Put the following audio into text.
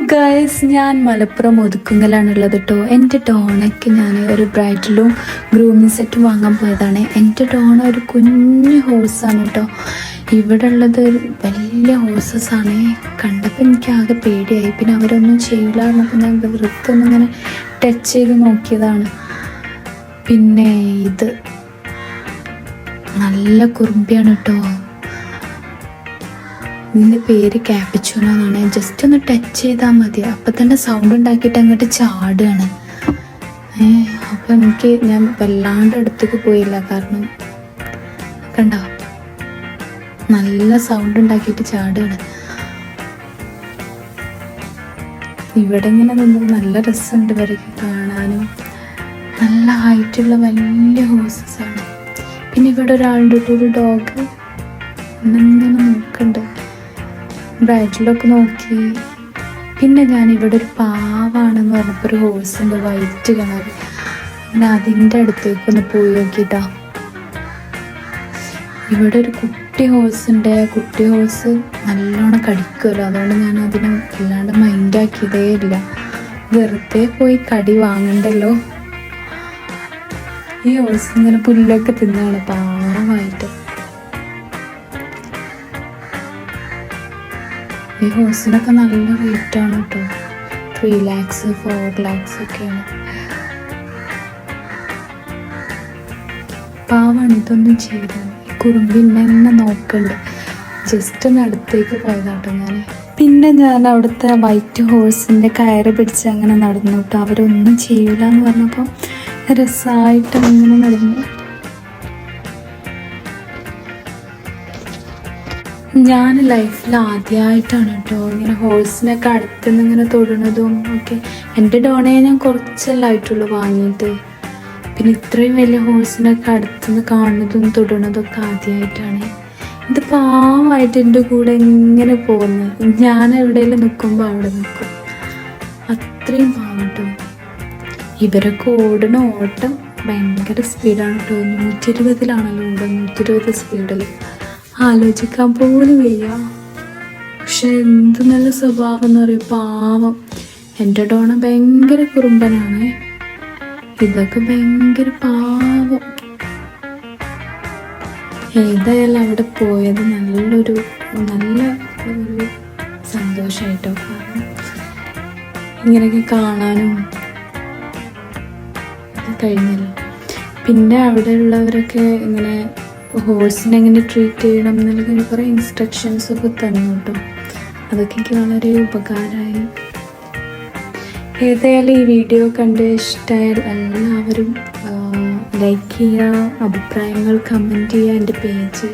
Guys, ഞാൻ മലപ്പുറം ഒതുക്കുങ്കലാണുള്ളത് കേട്ടോ. എൻ്റെ ഡോണയ്ക്ക് ഞാൻ ഒരു ബ്രൈഡലും ഗ്രൂമിങ് സെറ്റും വാങ്ങാൻ പോയതാണ്. എൻ്റെ ഡോണ ഒരു കുഞ്ഞു ഹോഴ്സാണ് കേട്ടോ. ഇവിടെ ഉള്ളത് ഒരു വലിയ ഹോഴ്സസാണ്. കണ്ടപ്പോൾ എനിക്ക് ആകെ പേടിയായി. പിന്നെ അവരൊന്നും ചെയ്യില്ല എന്നപ്പോൾ ഞാൻ വെറുതെ ഒന്നിങ്ങനെ ടച്ച് ചെയ്ത് നോക്കിയതാണ്. പിന്നെ ഇത് നല്ല കുറുമ്പിയാണ് കേട്ടോ. ഇതിൻ്റെ പേര് ക്യാപ്പിച്ചൂനോ എന്നാണ്. ജസ്റ്റ് ഒന്ന് ടച്ച് ചെയ്താൽ മതി, അപ്പം തന്നെ സൗണ്ട് ഉണ്ടാക്കിയിട്ട് അങ്ങോട്ട് ചാടുകയാണ്. അപ്പം ഞാൻ വല്ലാണ്ട് അടുത്തേക്ക് പോയില്ല, കാരണം കണ്ടോ നല്ല സൗണ്ട് ഉണ്ടാക്കിയിട്ട് ചാടുകയാണ്. ഇവിടെ ഇങ്ങനെ നിന്ന് നല്ല രസമുണ്ട് ഇവരൊക്കെ കാണാനും. നല്ല ഹൈറ്റുള്ള വലിയ ഹോഴ്സസാണ്. പിന്നെ ഇവിടെ ഒരാളുടെ ഒരു ഡോഗ് ഇങ്ങനെ നോക്കുന്നുണ്ട്. ബ്രൈഡിലൊക്കെ നോക്കി. പിന്നെ ഞാൻ ഇവിടെ ഒരു പാവാണെന്ന് പറഞ്ഞപ്പോൾ ഒരു ഹോഴ്സ് ഉണ്ട്, വൈറ്റ് കളർ. അങ്ങനെ അതിൻ്റെ അടുത്തേക്ക് ഒന്ന് പോയി നോക്കിയിട്ടാ. ഇവിടെ ഒരു കുട്ടി ഹോഴ്സ് ഉണ്ട്. കുട്ടി ഹോഴ്സ് നല്ലോണം കടിക്കുമല്ലോ, അതുകൊണ്ട് ഞാൻ അതിനെ അല്ലാണ്ട് മൈൻഡാക്കിയതേ ഇല്ല. വെറുതെ പോയി കടി വാങ്ങണ്ടല്ലോ. ഈ ഹോഴ്സ് ഇങ്ങനെ പുല്ലൊക്കെ തിന്നാണ് പാവമായിട്ട്. ഈ ഹോഴ്സിനൊക്കെ നല്ല റേറ്റാണ് കേട്ടോ. 3 lakhs 4 lakhs ഒക്കെയാണ്. പാവാണ്, ഇതൊന്നും ചെയ്തത്. ഈ കുറുമ്പി എന്നെ നോക്കണ്ട്. ജസ്റ്റ് ഒന്ന് അടുത്തേക്ക് പോയതാട്ടോ ഞാൻ. പിന്നെ ഞാൻ അവിടുത്തെ വൈറ്റ് ഹോഴ്സിൻ്റെ കയറ് പിടിച്ച് അങ്ങനെ നടന്നു കേട്ടോ. അവരൊന്നും ചെയ്യില്ല എന്ന് പറഞ്ഞപ്പോൾ രസമായിട്ട് അങ്ങനെ നടന്നു. ഞാൻ ലൈഫിൽ ആദ്യമായിട്ടാണ് കേട്ടോ ഇങ്ങനെ ഹോഴ്സിനൊക്കെ അടുത്തുനിന്ന് ഇങ്ങനെ തൊടുന്നതും ഒക്കെ. എൻ്റെ ഡോണയെ ഞാൻ കുറച്ചല്ലായിട്ടുള്ളൂ വാങ്ങിയിട്ട്. പിന്നെ ഇത്രയും വലിയ ഹോഴ്സിനൊക്കെ അടുത്തുനിന്ന് കാണുന്നതും തൊടുന്നതൊക്കെ ആദ്യമായിട്ടാണ്. ഇത് പാവമായിട്ട് എൻ്റെ കൂടെ ഇങ്ങനെ പോകുന്നത്. ഞാൻ എവിടെയെങ്കിലും നിൽക്കുമ്പോൾ അവിടെ നിൽക്കും. അത്രയും പാവം കേട്ടോ. ഇവരൊക്കെ ഓടുന്ന ഓട്ടം ഭയങ്കര സ്പീഡാണ് കേട്ടോ. 120-ലാണല്ലോ ഓടുന്നത്, 120 സ്പീഡിൽ. ആലോചിക്കാൻ പോലും വയ്യ. പക്ഷെ എന്ത് നല്ല സ്വഭാവം എന്ന് പറയും, പാവം. എൻ്റെ ഡോണ ഭയങ്കര കുറുമ്പനാണ്. ഇതൊക്കെ ഭയങ്കര പാവം. ഏതായാലും അവിടെ പോയത് നല്ല ഒരു സന്തോഷമായിട്ടോ. കാരണം ഇങ്ങനെയൊക്കെ കാണാനും കഴിഞ്ഞല്ലോ. പിന്നെ അവിടെ ഉള്ളവരൊക്കെ ഇങ്ങനെ ഹോഴ്സിനെ എങ്ങനെ ട്രീറ്റ് ചെയ്യണം എന്നുള്ള കുറേ ഇൻസ്ട്രക്ഷൻസൊക്കെ തന്നു കേട്ടോ. അതൊക്കെ എനിക്ക് വളരെ ഉപകാരമായി. ഏതായാലും ഈ വീഡിയോ കണ്ട് ഇഷ്ടമായാൽ എല്ലാവരും ലൈക്ക് ചെയ്യുക, അഭിപ്രായങ്ങൾ കമൻറ്റ് ചെയ്യുക. എൻ്റെ പേജ്